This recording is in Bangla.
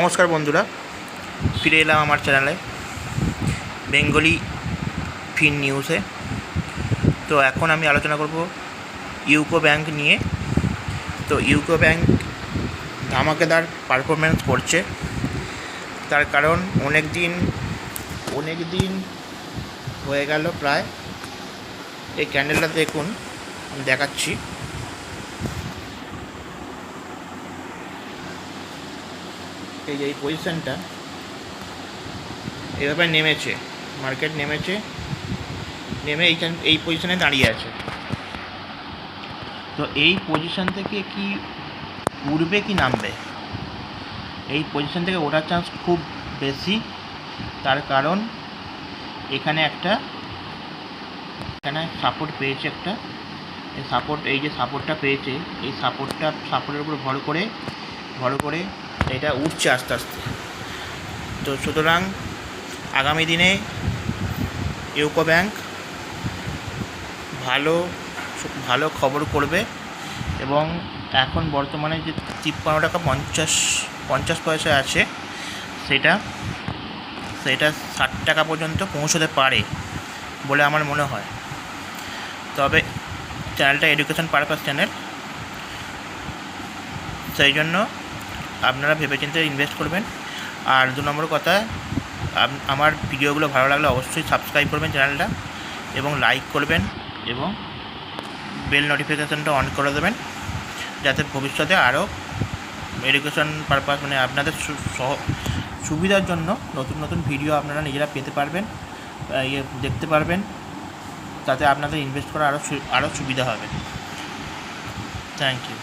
নমস্কার বন্ধুরা, ফিরে এলাম আমার চ্যানেলে বেঙ্গলি ফিন নিউজে। তো এখন আমি আলোচনা করব ইউকো ব্যাংক নিয়ে। তো ইউকো ব্যাংক ধামাকেদার পারফরমেন্স করছে, তার কারণ অনেক দিন হয়ে গেল প্রায়। এই ক্যান্ডেলটা দেখুন, আমি দেখাচ্ছি। এই যে এই পজিশানটা এভাবে নেমেছে, মার্কেট নেমে এই পজিশানে দাঁড়িয়ে আছে। তো এই পজিশান থেকে কি উঠবে কি নামবে? এই পজিশান থেকে ওঠার চান্স খুব বেশি, তার কারণ এখানে সাপোর্ট পেয়েছে একটা। এই যে সাপোর্টটা পেয়েছে, এই সাপোর্টের উপর ভর করে এটা উঠছে আস্তে আস্তে। তো সুতরাং আগামী দিনে ইউকো ব্যাংক ভালো খবর করবে এবং এখন বর্তমানে যে 53 টাকা 50 পয়সা আছে, সেটা 60 টাকা পর্যন্ত পৌঁছতে পারে বলে আমার মনে হয়। তবে চ্যানেলটা এডুকেশন পারপাস চ্যানেল, সেই জন্য আপনারা ভেবেচিন্তে ইনভেস্ট করবেন। আর 2 নম্বর কথা, আমার ভিডিওগুলো ভালো লাগলে অবশ্যই সাবস্ক্রাইব করবেন চ্যানেলটা, এবং লাইক করবেন এবং বেল নোটিফিকেশানটা অন করে দেবেন, যাতে ভবিষ্যতে আরও এডুকেশন পারপাস মানে আপনাদের সুবিধার জন্য নতুন ভিডিও আপনারা নিজেরা পেতে পারবেন, দেখতে পারবেন, তাতে আপনাদের ইনভেস্ট করা আরও সুবিধা হবে। Thank you.